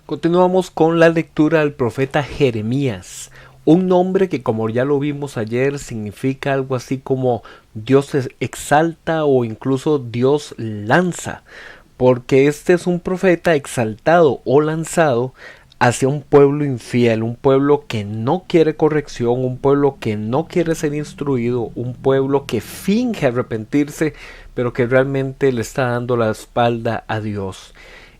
Continuamos con la lectura del profeta Jeremías, un nombre que, como ya lo vimos ayer, significa algo así como Dios exalta o incluso Dios lanza, porque este es un profeta exaltado o lanzado hacia un pueblo infiel, un pueblo que no quiere corrección, un pueblo que no quiere ser instruido, un pueblo que finge arrepentirse, pero que realmente le está dando la espalda a Dios.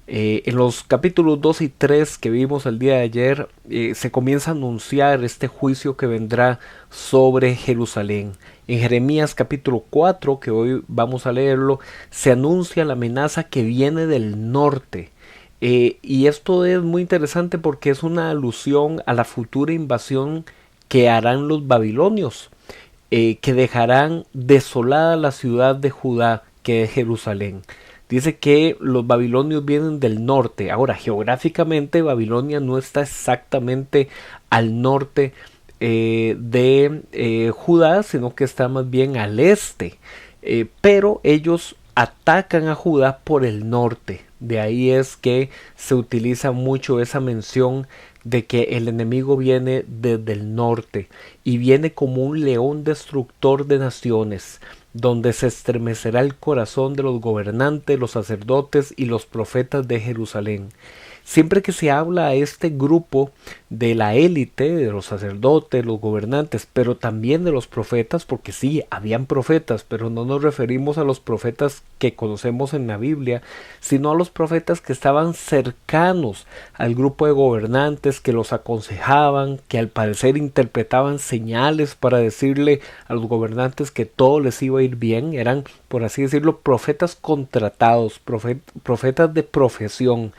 En los capítulos 2 y 3 que vimos el día de ayer, se comienza a anunciar este juicio que vendrá sobre Jerusalén. En Jeremías capítulo 4, que hoy vamos a leerlo, se anuncia la amenaza que viene del norte. Y esto es muy interesante porque es una alusión a la futura invasión que harán los babilonios, que dejarán desolada la ciudad de Judá, que es Jerusalén. Dice que los babilonios vienen del norte. Ahora, geográficamente, Babilonia no está exactamente al norte de Judá, sino que está más bien al este. Pero ellos atacan a Judá por el norte. De ahí es que se utiliza mucho esa mención de que el enemigo viene desde el norte y viene como un león destructor de naciones, donde se estremecerá el corazón de los gobernantes, los sacerdotes y los profetas de Jerusalén. Siempre que se habla a este grupo de la élite, de los sacerdotes, los gobernantes, pero también de los profetas, porque sí, habían profetas, pero no nos referimos a los profetas que conocemos en la Biblia, sino a los profetas que estaban cercanos al grupo de gobernantes, que los aconsejaban, que al parecer interpretaban señales para decirle a los gobernantes que todo les iba a ir bien. Eran, por así decirlo, profetas contratados, profetas de profesión.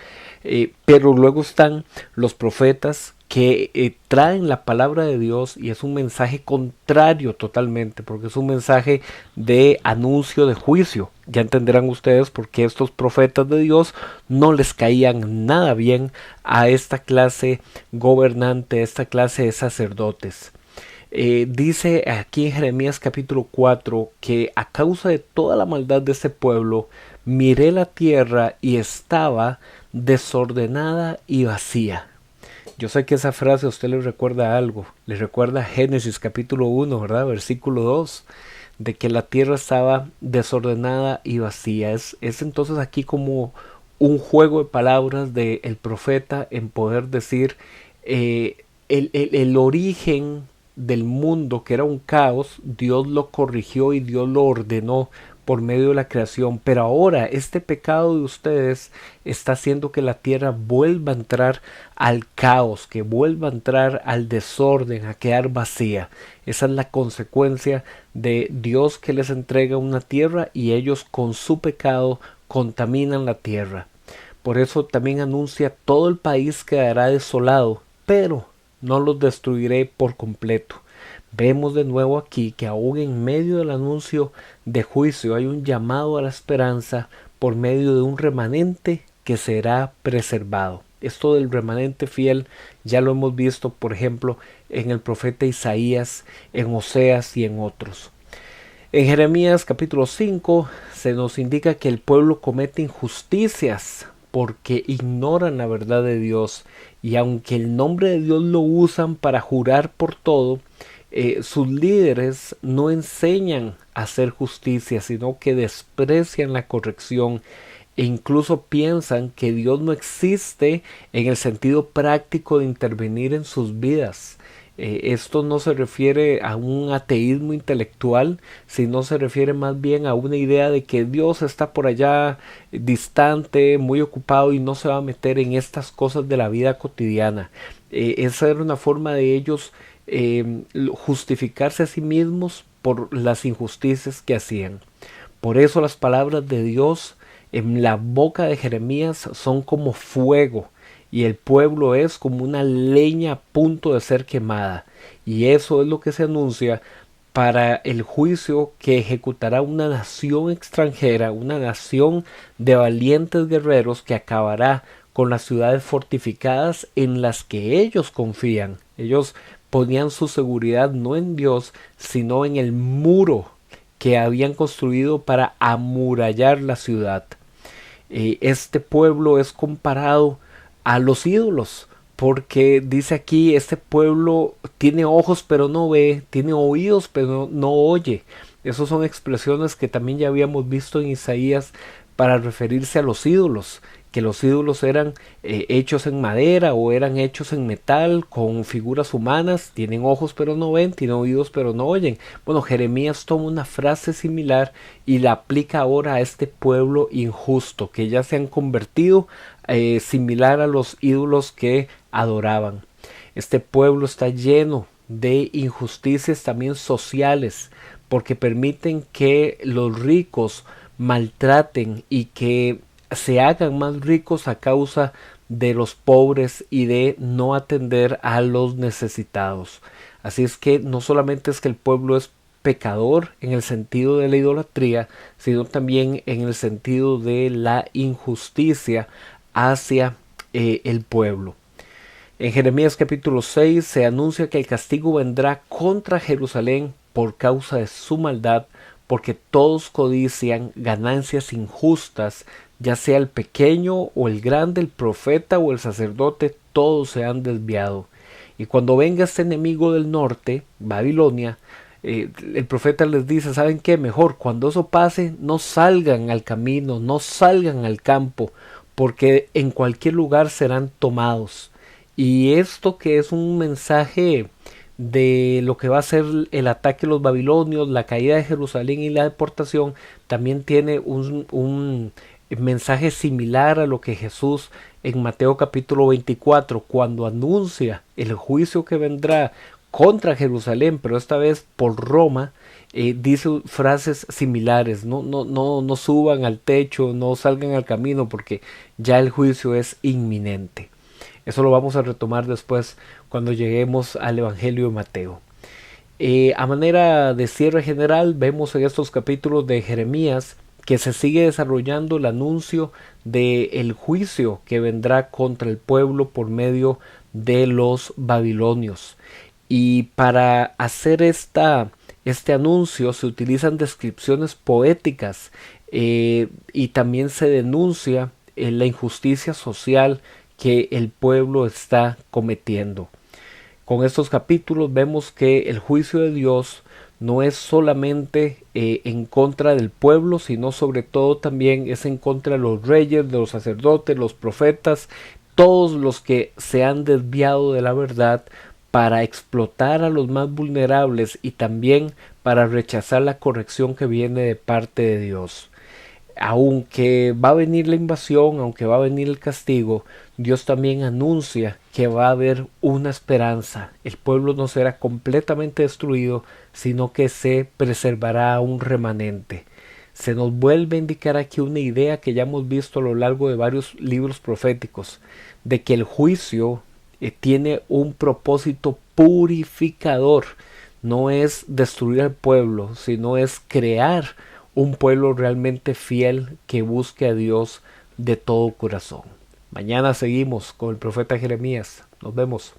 Pero luego están los profetas que traen la palabra de Dios y es un mensaje contrario totalmente, porque es un mensaje de anuncio de juicio. Ya entenderán ustedes por qué estos profetas de Dios no les caían nada bien a esta clase gobernante, a esta clase de sacerdotes. Dice aquí en Jeremías capítulo 4 que a causa de toda la maldad de este pueblo, miré la tierra y estaba desordenada y vacía. Yo sé que esa frase a usted le recuerda algo, le recuerda Génesis capítulo 1, ¿verdad? Versículo 2, de que la tierra estaba desordenada y vacía. Es entonces aquí como un juego de palabras del profeta en poder decir el origen del mundo, que era un caos, Dios lo corrigió y Dios lo ordenó por medio de la creación, pero ahora este pecado de ustedes está haciendo que la tierra vuelva a entrar al caos, que vuelva a entrar al desorden, a quedar vacía. Esa es la consecuencia de Dios, que les entrega una tierra y ellos con su pecado contaminan la tierra. Por eso también anuncia: todo el país quedará desolado, pero no los destruiré por completo. Vemos de nuevo aquí que aún en medio del anuncio de juicio hay un llamado a la esperanza por medio de un remanente que será preservado. Esto del remanente fiel ya lo hemos visto, por ejemplo, en el profeta Isaías, en Oseas y en otros. En Jeremías capítulo 5 se nos indica que el pueblo comete injusticias porque ignoran la verdad de Dios, y aunque el nombre de Dios lo usan para jurar por todo, sus líderes no enseñan a hacer justicia, sino que desprecian la corrección e incluso piensan que Dios no existe en el sentido práctico de intervenir en sus vidas. Esto no se refiere a un ateísmo intelectual, sino se refiere más bien a una idea de que Dios está por allá distante, muy ocupado y no se va a meter en estas cosas de la vida cotidiana. Esa era una forma de ellos justificarse a sí mismos por las injusticias que hacían. Por eso las palabras de Dios en la boca de Jeremías son como fuego, y el pueblo es como una leña a punto de ser quemada. Y eso es lo que se anuncia para el juicio que ejecutará una nación extranjera, una nación de valientes guerreros que acabará con las ciudades fortificadas en las que ellos confían. Ellos ponían su seguridad no en Dios, sino en el muro que habían construido para amurallar la ciudad. Este pueblo es comparado a los ídolos, porque dice aquí, este pueblo tiene ojos pero no ve, tiene oídos pero no oye. Esas son expresiones que también ya habíamos visto en Isaías para referirse a los ídolos, que los ídolos eran hechos en madera o eran hechos en metal con figuras humanas, tienen ojos pero no ven, tienen oídos pero no oyen. Bueno, Jeremías toma una frase similar y la aplica ahora a este pueblo injusto que ya se han convertido similar a los ídolos que adoraban. Este pueblo está lleno de injusticias también sociales porque permiten que los ricos maltraten y que se hagan más ricos a causa de los pobres y de no atender a los necesitados. Así es que no solamente es que el pueblo es pecador en el sentido de la idolatría, sino también en el sentido de la injusticia hacia el pueblo. En Jeremías capítulo 6 se anuncia que el castigo vendrá contra Jerusalén por causa de su maldad, porque todos codician ganancias injustas, ya sea el pequeño o el grande, el profeta o el sacerdote, todos se han desviado. Y cuando venga este enemigo del norte, Babilonia, el profeta les dice, ¿saben qué? Mejor cuando eso pase, no salgan al camino, no salgan al campo, porque en cualquier lugar serán tomados. Y esto que es un mensaje de lo que va a ser el ataque de los babilonios, la caída de Jerusalén y la deportación, también tiene un mensaje similar a lo que Jesús en Mateo capítulo 24, cuando anuncia el juicio que vendrá contra Jerusalén, pero esta vez por Roma, dice frases similares, no suban al techo, no salgan al camino, porque ya el juicio es inminente. Eso lo vamos a retomar después cuando lleguemos al Evangelio de Mateo. A manera de cierre general, vemos en estos capítulos de Jeremías que se sigue desarrollando el anuncio del juicio que vendrá contra el pueblo por medio de los babilonios. Y para hacer este anuncio se utilizan descripciones poéticas y también se denuncia la injusticia social que el pueblo está cometiendo. Con estos capítulos vemos que el juicio de Dios no es solamente en contra del pueblo, sino sobre todo también es en contra de los reyes, de los sacerdotes, los profetas, todos los que se han desviado de la verdad para explotar a los más vulnerables y también para rechazar la corrección que viene de parte de Dios. Aunque va a venir la invasión, aunque va a venir el castigo, Dios también anuncia que va a haber una esperanza. El pueblo no será completamente destruido, sino que se preservará un remanente. Se nos vuelve a indicar aquí una idea que ya hemos visto a lo largo de varios libros proféticos, de que el juicio tiene un propósito purificador. No es destruir al pueblo, sino es crear un pueblo realmente fiel que busque a Dios de todo corazón. Mañana seguimos con el profeta Jeremías. Nos vemos.